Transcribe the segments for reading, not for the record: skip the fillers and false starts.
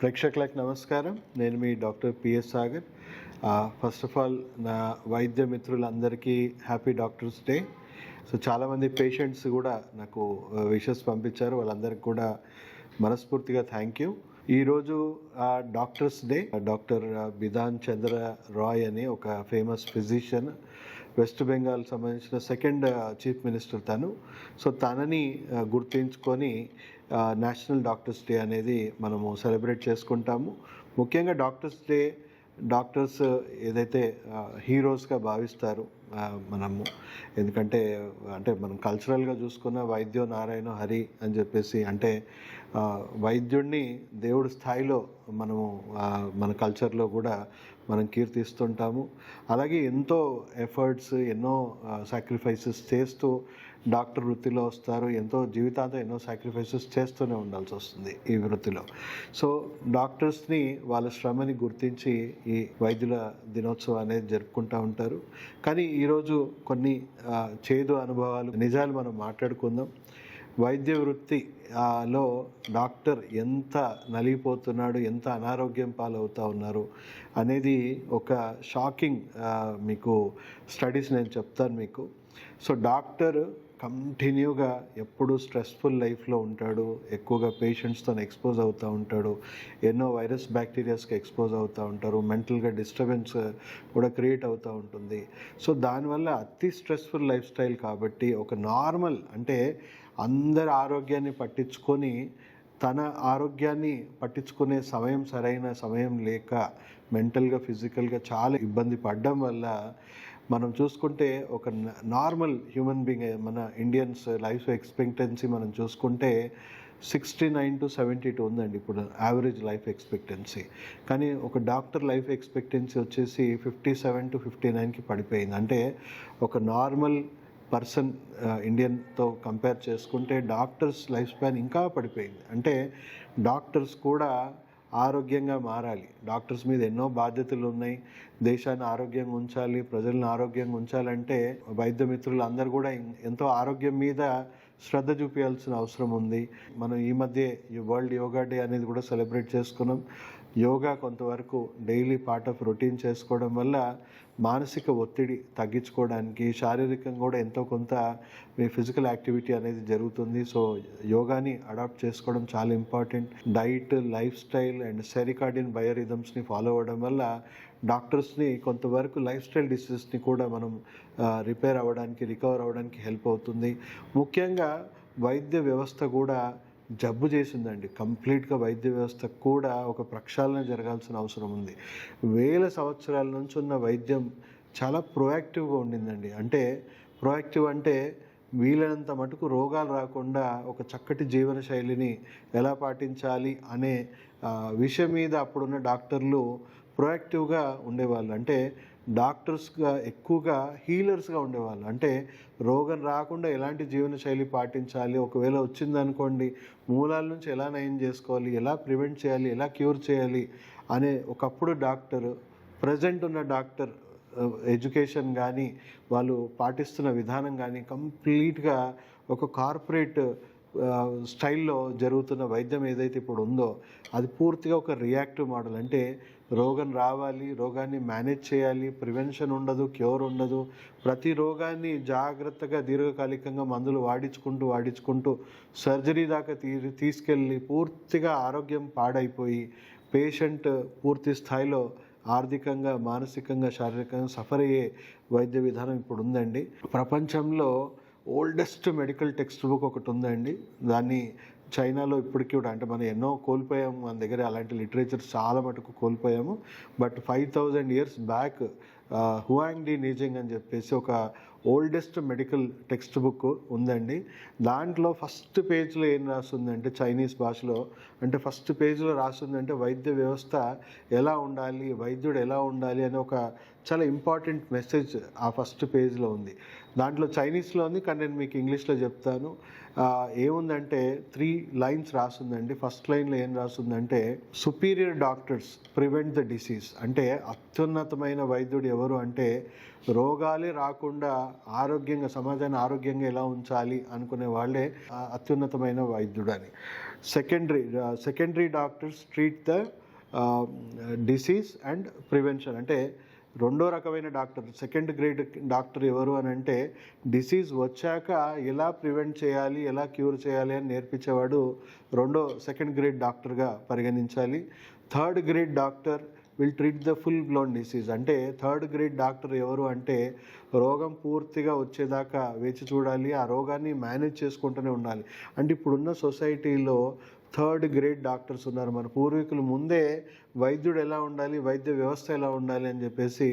ప్రేక్షకులకు నమస్కారం. నేను మీ doctor P S Sagar. First of all నా వైద్య మిత్రులందరికీ హ్యాపీ డాక్టర్స్ డే. సో చాలామంది పేషెంట్స్ కూడా నాకు విషెస్ పంపించారు. వాళ్ళందరికీ కూడా మనస్ఫూర్తిగా థ్యాంక్ యూ. ఈరోజు doctors day. Doctor Bidhan Chandra Roy అని ఒక ఫేమస్ ఫిజిషియన్, వెస్ట్ బెంగాల్ సంబంధించిన సెకండ్ చీఫ్ మినిస్టర్ తను. సో తనని గుర్తించుకొని నేషనల్ డాక్టర్స్ డే అనేది మనము సెలబ్రేట్ చేసుకుంటాము. ముఖ్యంగా డాక్టర్స్ డే డాక్టర్స్ ఏదైతే హీరోస్గా భావిస్తారు మనము, ఎందుకంటే మనం కల్చరల్గా చూసుకున్న వైద్యో నారాయణ హరి అని చెప్పేసి, అంటే వైద్యుడిని దేవుడి స్థాయిలో మనము మన కల్చర్లో కూడా మనం కీర్తిస్తుంటాము. అలాగే ఎంతో ఎఫర్ట్స్, ఎన్నో సాక్రిఫైసెస్ చేస్తూ డాక్టర్ వృత్తిలో వస్తారు. ఎంతో జీవితాంతం ఎన్నో సాక్రిఫైసెస్ చేస్తూనే ఉండాల్సి వస్తుంది ఈ వృత్తిలో. సో డాక్టర్స్ని వాళ్ళ శ్రమని గుర్తించి ఈ వైద్యుల దినోత్సవం అనేది జరుపుకుంటూ ఉంటారు. కానీ ఈరోజు కొన్ని చేదు అనుభవాలు, నిజాలు మనం మాట్లాడుకుందాం. వైద్య వృత్తిలో డాక్టర్ ఎంత నలిగిపోతున్నాడు, ఎంత అనారోగ్యం పాలవుతూ ఉన్నారు అనేది ఒక షాకింగ్ మీకు స్టడీస్ నేను చెప్తాను మీకు. సో డాక్టర్ కంటిన్యూగా ఎప్పుడు స్ట్రెస్ఫుల్ లైఫ్లో ఉంటాడు, ఎక్కువగా పేషెంట్స్తో ఎక్స్పోజ్ అవుతూ ఉంటాడు, ఎన్నో వైరస్ బ్యాక్టీరియాస్కి ఎక్స్పోజ్ అవుతూ ఉంటారు, మెంటల్గా డిస్టర్బెన్స్ కూడా క్రియేట్ అవుతూ ఉంటుంది. సో దానివల్ల అతి స్ట్రెస్ఫుల్ లైఫ్ స్టైల్ కాబట్టి ఒక నార్మల్, అంటే అందరి ఆరోగ్యాన్ని పట్టించుకొని తన ఆరోగ్యాన్ని పట్టించుకునే సమయం, సరైన సమయం లేక మెంటల్గా ఫిజికల్గా చాలా ఇబ్బంది పడడం వల్ల మనం చూసుకుంటే ఒక నార్మల్ హ్యూమన్ బీయింగ్, మన ఇండియన్స్ లైఫ్ ఎక్స్పెక్టెన్సీ మనం చూసుకుంటే 69 to 72 ఉందండి ఇప్పుడు యావరేజ్ లైఫ్ ఎక్స్పెక్టెన్సీ. కానీ ఒక డాక్టర్ లైఫ్ ఎక్స్పెక్టెన్సీ వచ్చేసి 57 to 59కి పడిపోయింది. అంటే ఒక నార్మల్ పర్సన్ ఇండియన్తో కంపేర్ చేసుకుంటే డాక్టర్స్ లైఫ్ స్పాన్ ఇంకా పడిపోయింది. అంటే డాక్టర్స్ కూడా ఆరోగ్యంగా మారాలి. డాక్టర్స్ మీద ఎన్నో బాధ్యతలు ఉన్నాయి. దేశాన్ని ఆరోగ్యంగా ఉంచాలి, ప్రజలను ఆరోగ్యంగా ఉంచాలంటే వైద్య మిత్రులు అందరూ కూడా ఎంతో ఆరోగ్యం మీద శ్రద్ధ చూపించాల్సిన అవసరం ఉంది. మనం ఈ మధ్య వరల్డ్ యోగా డే అనేది కూడా సెలబ్రేట్ చేసుకున్నాం. యోగా కొంతవరకు డైలీ పార్ట్ ఆఫ్ రొటీన్ చేసుకోవడం వల్ల మానసిక ఒత్తిడి తగ్గించుకోవడానికి, శారీరకంగా కూడా ఎంతో కొంత మీ ఫిజికల్ యాక్టివిటీ అనేది జరుగుతుంది. సో యోగాని అడాప్ట్ చేసుకోవడం చాలా important. Diet, lifestyle and circadian బయోరిథమ్స్ని ఫాలో అవ్వడం వల్ల డాక్టర్స్ని కొంతవరకు లైఫ్ స్టైల్ డిసీజెస్ని కూడా మనం రికవర్ అవ్వడానికి హెల్ప్ అవుతుంది. ముఖ్యంగా వైద్య వ్యవస్థ కూడా జబ్బు చేసిందండి. కంప్లీట్గా వైద్య వ్యవస్థ కూడా ఒక ప్రక్షాళన జరగాల్సిన అవసరం ఉంది. వేల సంవత్సరాల నుంచి ఉన్న వైద్యం చాలా ప్రొయాక్టివ్గా ఉండిందండి. అంటే ప్రొయాక్టివ్ అంటే వీలైనంత మటుకు రోగాలు రాకుండా ఒక చక్కటి జీవన శైలిని ఎలా పాటించాలి అనే విషయం మీద అప్పుడున్న డాక్టర్లు ప్రొయాక్టివ్గా ఉండేవాళ్ళు. అంటే డాక్టర్స్గా ఎక్కువగా హీలర్స్గా ఉండేవాళ్ళు. అంటే రోగం రాకుండా ఎలాంటి జీవన శైలి పాటించాలి, ఒకవేళ వచ్చిందనుకోండి మూలాల నుంచి ఎలా నయం చేసుకోవాలి, ఎలా ప్రివెంట్ చేయాలి, ఎలా క్యూర్ చేయాలి అనే ఒకప్పుడు డాక్టర్. ప్రజెంట్ ఉన్న డాక్టర్ ఎడ్యుకేషన్ కానీ వాళ్ళు పాటిస్తున్న విధానం కానీ కంప్లీట్గా ఒక కార్పొరేట్ స్టైల్లో జరుగుతున్న వైద్యం ఏదైతే ఇప్పుడు ఉందో అది పూర్తిగా ఒక రియాక్టివ్ మోడల్. అంటే రోగం రావాలి, రోగాన్ని మేనేజ్ చేయాలి, ప్రివెన్షన్ ఉండదు, క్యూర్ ఉండదు. ప్రతి రోగాన్ని జాగ్రత్తగా దీర్ఘకాలికంగా మందులు వాడించుకుంటూ సర్జరీ దాకా తీసుకెళ్ళి పూర్తిగా ఆరోగ్యం పాడైపోయి పేషెంట్ పూర్తి స్థాయిలో ఆర్థికంగా, మానసికంగా, శారీరకంగా సఫర్ అయ్యే వైద్య విధానం ఇప్పుడు ఉందండి. ప్రపంచంలో ఓల్డెస్ట్ మెడికల్ టెక్స్ట్ బుక్ ఒకటి ఉందండి. దాన్ని చైనాలో ఇప్పటికీ కూడా, అంటే మనం ఎన్నో కోల్పోయాము, మన దగ్గర అలాంటి లిటరేచర్ చాలా మటుకు కోల్పోయాము. బట్ 5000 years బ్యాక్ హుయాంగ్ డి నీజింగ్ అని చెప్పేసి ఒక ఓల్డెస్ట్ మెడికల్ టెక్స్ట్ బుక్ ఉందండి. దాంట్లో ఫస్ట్ పేజ్లో ఏం రాస్తుందంటే చైనీస్ భాషలో, అంటే ఫస్ట్ పేజ్లో రాస్తుందంటే వైద్య వ్యవస్థ ఎలా ఉండాలి, వైద్యుడు ఎలా ఉండాలి అని ఒక చాలా ఇంపార్టెంట్ మెసేజ్ ఆ ఫస్ట్ పేజ్లో ఉంది. దాంట్లో చైనీస్లో ఉంది, కానీ నేను మీకు ఇంగ్లీష్లో చెప్తాను. ఏముందంటే 3 lines రాస్తుందండి. ఫస్ట్ లైన్లో ఏం రాస్తుందంటే superior doctors prevent the disease. అంటే అత్యున్నతమైన వైద్యుడు ఎవరు అంటే రోగాలే రాకుండా సమాజాన్ని ఆరోగ్యంగా ఎలా ఉంచాలి అనుకునే వాళ్ళే అత్యున్నతమైన వైద్యుడు అని. Secondary doctors treat the disease and prevention. అంటే రెండో రకమైన డాక్టర్, సెకండ్ గ్రేడ్ డాక్టర్ ఎవరు అని అంటే డిసీజ్ వచ్చాక ఎలా ప్రివెంట్ చేయాలి, ఎలా క్యూర్ చేయాలి అని నేర్పించేవాడు సెకండ్ గ్రేడ్ డాక్టర్గా పరిగణించాలి. Third grade doctor will treat the full blown disease. అంటే థర్డ్ గ్రేడ్ డాక్టర్ ఎవరు అంటే రోగం పూర్తిగా వచ్చేదాకా వేచి చూడాలి, ఆ రోగాన్ని మేనేజ్ చేసుకుంటూనే ఉండాలి. అంటే ఇప్పుడున్న సొసైటీలో థర్డ్ గ్రేడ్ డాక్టర్స్ ఉన్నారు. మన పూర్వీకులు ముందే వైద్యుడు ఎలా ఉండాలి, వైద్య వ్యవస్థ ఎలా ఉండాలి అని చెప్పేసి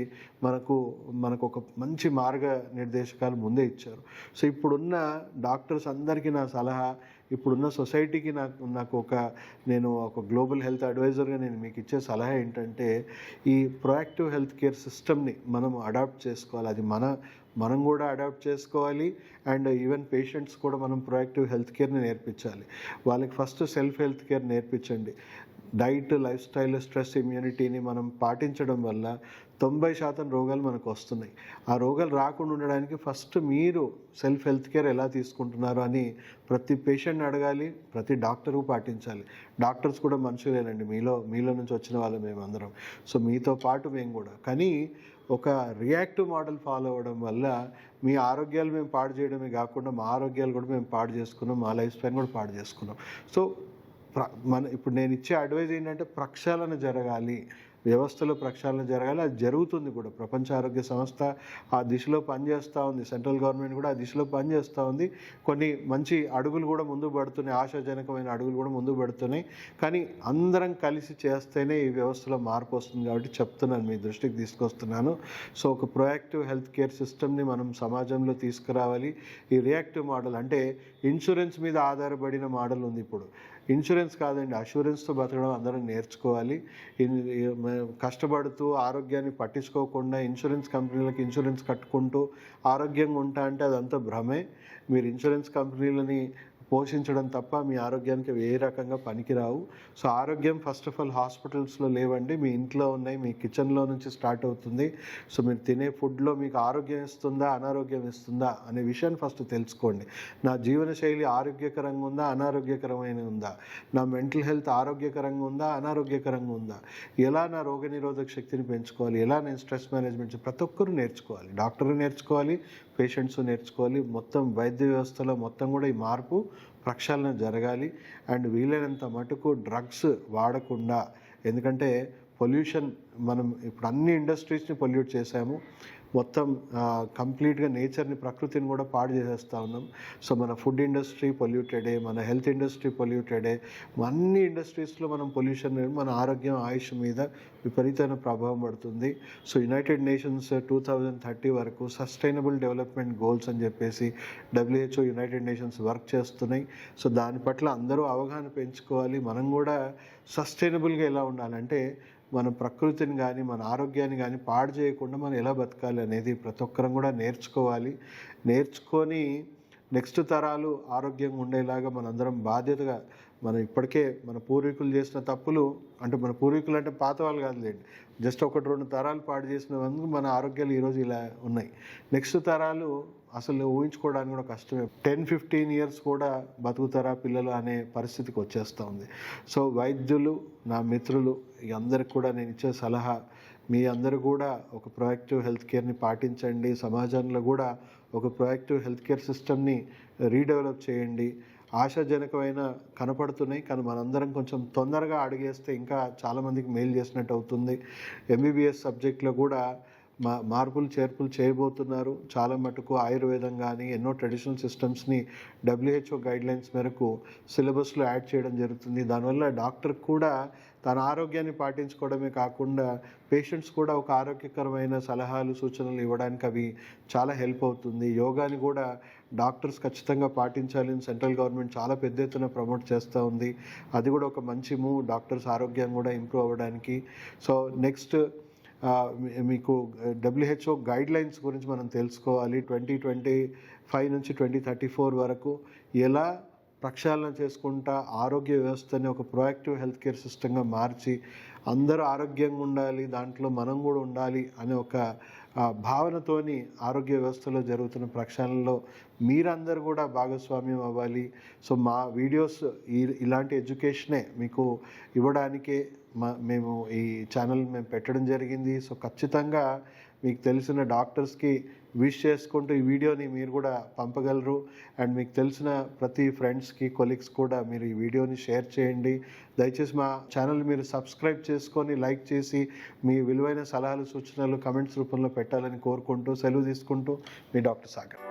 మనకు ఒక మంచి మార్గ నిర్దేశకాలు ముందే ఇచ్చారు. సో ఇప్పుడున్న డాక్టర్స్ అందరికీ నా సలహా, ఇప్పుడున్న సొసైటీకి నేను ఒక గ్లోబల్ హెల్త్ అడ్వైజర్గా నేను మీకు ఇచ్చే సలహా ఏంటంటే ఈ ప్రొయాక్టివ్ హెల్త్ కేర్ సిస్టమ్ని మనం అడాప్ట్ చేసుకోవాలి. అది మనం కూడా అడాప్ట్ చేసుకోవాలి. అండ్ ఈవెన్ పేషెంట్స్ కూడా మనం ప్రొయాక్టివ్ హెల్త్ కేర్ని నేర్పించాలి. వాళ్ళకి ఫస్ట్ సెల్ఫ్ హెల్త్ కేర్ నేర్పించండి. డైట్, లైఫ్ స్టైల్, స్ట్రెస్, ఇమ్యూనిటీని మనం పాటించడం వల్ల 90% రోగాలు మనకు వస్తున్నాయి. ఆ రోగాలు రాకుండా ఉండడానికి ఫస్ట్ మీరు సెల్ఫ్ హెల్త్ కేర్ ఎలా తీసుకుంటున్నారు అని ప్రతి పేషెంట్ని అడగాలి, ప్రతి డాక్టరు పాటించాలి. డాక్టర్స్ కూడా మనుషులేనండి, మీలో నుంచి వచ్చిన వాళ్ళు మేమందరం. సో మీతో పాటు మేము కూడా. కానీ ఒక రియాక్టివ్ మోడల్ ఫాలో అవ్వడం వల్ల మీ ఆరోగ్యాలు మేము పాడు చేయడమే కాకుండా మా ఆరోగ్యాలు కూడా మేము పాడు చేసుకున్నాం, మా లైఫ్ స్టైల్ కూడా పాడు చేసుకున్నాం. సో ఇప్పుడు నేను ఇచ్చే అడ్వైజ్ ఏంటంటే ప్రక్షాళన జరగాలి, వ్యవస్థలో ప్రక్షాళన జరగాలి. అది జరుగుతుంది కూడా. ప్రపంచ ఆరోగ్య సంస్థ ఆ దిశలో పనిచేస్తూ ఉంది, సెంట్రల్ గవర్నమెంట్ కూడా ఆ దిశలో పనిచేస్తూ ఉంది. కొన్ని మంచి అడుగులు కూడా ముందుకు పడుతున్నాయి, ఆశాజనకమైన అడుగులు కూడా ముందుకు పడుతున్నాయి. కానీ అందరం కలిసి చేస్తేనే ఈ వ్యవస్థలో మార్పు వస్తుంది కాబట్టి చెప్తున్నాను, మీ దృష్టికి తీసుకొస్తున్నాను. సో ఒక ప్రొయాక్టివ్ హెల్త్ కేర్ సిస్టమ్ని మనం సమాజంలో తీసుకురావాలి. ఈ రియాక్టివ్ మోడల్ అంటే ఇన్సూరెన్స్ మీద ఆధారపడిన మోడల్ ఉంది ఇప్పుడు. ఇన్సూరెన్స్ కాదండి, అష్యూరెన్స్తో బతకడం అందరం నేర్చుకోవాలి. కష్టపడుతూ ఆరోగ్యాన్ని పట్టించుకోకుండా ఇన్సూరెన్స్ కంపెనీలకు ఇన్సూరెన్స్ కట్టుకుంటూ ఆరోగ్యంగా ఉంటా అంటే అదంతా భ్రమే. మీరు ఇన్సూరెన్స్ కంపెనీలని పోషించడం తప్ప మీ ఆరోగ్యానికి ఏ రకంగా పనికిరావు. సో ఆరోగ్యం ఫస్ట్ ఆఫ్ ఆల్ హాస్పిటల్స్లో లేవండి, మీ ఇంట్లో ఉన్నాయి, మీ కిచెన్లో నుంచి స్టార్ట్ అవుతుంది. సో మీరు తినే ఫుడ్లో మీకు ఆరోగ్యం ఇస్తుందా, అనారోగ్యం ఇస్తుందా అనే విషయాన్ని ఫస్ట్ తెలుసుకోండి. నా జీవనశైలి ఆరోగ్యకరంగా ఉందా, అనారోగ్యకరమైన ఉందా, నా మెంటల్ హెల్త్ ఆరోగ్యకరంగా ఉందా, అనారోగ్యకరంగా ఉందా, ఎలా నా రోగనిరోధక శక్తిని పెంచుకోవాలి, ఎలా నేను స్ట్రెస్ మేనేజ్మెంట్, ప్రతి ఒక్కరూ నేర్చుకోవాలి. డాక్టర్లు నేర్చుకోవాలి, పేషెంట్స్ నేర్చుకోవాలి. మొత్తం వైద్య వ్యవస్థలో మొత్తం కూడా ఈ మార్పు ప్రక్షాళన జరగాలి. అండ్ వీలైనంత మటుకు డ్రగ్స్ వాడకుండా, ఎందుకంటే పొల్యూషన్ మనం ఇప్పుడు అన్ని ఇండస్ట్రీస్ని పొల్యూట్ చేసాము. మొత్తం కంప్లీట్గా నేచర్ని, ప్రకృతిని కూడా పాడు చేసేస్తూ ఉన్నాం. సో మన ఫుడ్ ఇండస్ట్రీ పొల్యూటెడే, మన హెల్త్ ఇండస్ట్రీ పొల్యూటెడే. అన్ని ఇండస్ట్రీస్లో మనం పొల్యూషన్, మన ఆరోగ్యం, ఆయుష్ మీద విపరీతమైన ప్రభావం పడుతుంది. సో యునైటెడ్ నేషన్స్ 2030 వరకు సస్టైనబుల్ డెవలప్మెంట్ గోల్స్ అని చెప్పేసి WHO, యునైటెడ్ నేషన్స్ వర్క్ చేస్తున్నాయి. సో దాని పట్ల అందరూ అవగాహన పెంచుకోవాలి. మనం కూడా సస్టైనబుల్గా ఎలా ఉండాలంటే మన ప్రకృతిని కానీ మన ఆరోగ్యాన్ని కానీ పాడు చేయకుండా మనం ఎలా బతకాలి అనేది ప్రతి ఒక్కరం కూడా నేర్చుకొని నెక్స్ట్ తరాలు ఆరోగ్యంగా ఉండేలాగా మనందరం బాధ్యతగా, మనం ఇప్పటికే మన పూర్వీకులు చేసిన తప్పులు, అంటే మన పూర్వీకులు అంటే పాత వాళ్ళు కాదులేండి, జస్ట్ 1-2 తరాలు పాడు చేసినందుకు మన ఆరోగ్యాలు ఈరోజు ఇలా ఉన్నాయి. నెక్స్ట్ తరాలు అసలు ఊహించుకోవడానికి కూడా కష్టమే. 10-15 ఇయర్స్ కూడా బతుకుతారా పిల్లలు అనే పరిస్థితికి వచ్చేస్తూ ఉంది. సో వైద్యులు, నా మిత్రులు అందరికి కూడా నేను ఇచ్చే సలహా, మీ అందరూ కూడా ఒక ప్రొయాక్టివ్ హెల్త్ కేర్ని పాటించండి. సమాజంలో కూడా ఒక ప్రొయాక్టివ్ హెల్త్ కేర్ సిస్టమ్ని రీడెవలప్ చేయండి. ఆశాజనకమైన కనపడుతున్నాయి, కానీ మనందరం కొంచెం తొందరగా అడిగేస్తే ఇంకా చాలామందికి మేలు చేసినట్టు అవుతుంది. MBBS సబ్జెక్ట్లో కూడా మార్పులు చేర్పులు చేయబోతున్నారు. చాలా మటుకు ఆయుర్వేదం కానీ ఎన్నో ట్రెడిషనల్ సిస్టమ్స్ని WHO గైడ్లైన్స్ మేరకు సిలబస్లో యాడ్ చేయడం జరుగుతుంది. దానివల్ల డాక్టర్ కూడా తన ఆరోగ్యాన్ని పాటించుకోవడమే కాకుండా పేషెంట్స్ కూడా ఒక ఆరోగ్యకరమైన సలహాలు, సూచనలు ఇవ్వడానికి అవి చాలా హెల్ప్ అవుతుంది. యోగాని కూడా డాక్టర్స్ ఖచ్చితంగా పాటించాలని సెంట్రల్ గవర్నమెంట్ చాలా పెద్ద ఎత్తున ప్రమోట్ చేస్తూ ఉంది. అది కూడా ఒక మంచి మూవ్, డాక్టర్స్ ఆరోగ్యం కూడా ఇంప్రూవ్ అవ్వడానికి. సో నెక్స్ట్ మీకు WHO గైడ్లైన్స్ గురించి మనం తెలుసుకోవాలి. 2025 నుంచి 2034 వరకు ఎలా ప్రక్షాళన చేసుకుంటా ఆరోగ్య వ్యవస్థని ఒక ప్రొయాక్టివ్ హెల్త్ కేర్ సిస్టమ్గా మార్చి అందరూ ఆరోగ్యంగా ఉండాలి, దాంట్లో మనం కూడా ఉండాలి అనే ఒక భావనతోని ఆరోగ్య వ్యవస్థలో జరుగుతున్న ప్రక్షాళనలో మీరందరూ కూడా భాగస్వామ్యం అవ్వాలి. సో మా వీడియోస్ ఇలాంటి ఎడ్యుకేషనే మీకు ఇవ్వడానికే మేము ఈ ఛానల్ పెట్టడం జరిగింది. సో ఖచ్చితంగా మీకు తెలిసిన డాక్టర్స్కి విష్ చేసుకుంటూ ఈ వీడియోని మీరు కూడా పంపగలరు. అండ్ మీకు తెలిసిన ప్రతి ఫ్రెండ్స్కి, కొలీగ్స్ కూడా మీరు ఈ వీడియోని షేర్ చేయండి. దయచేసి మా ఛానల్ మీరు సబ్స్క్రైబ్ చేసుకొని లైక్ చేసి మీ విలువైన సలహాలు, సూచనలు కమెంట్స్ రూపంలో పెట్టాలని కోరుకుంటూ సెలవు తీసుకుంటూ మీ డాక్టర్ సాగర్.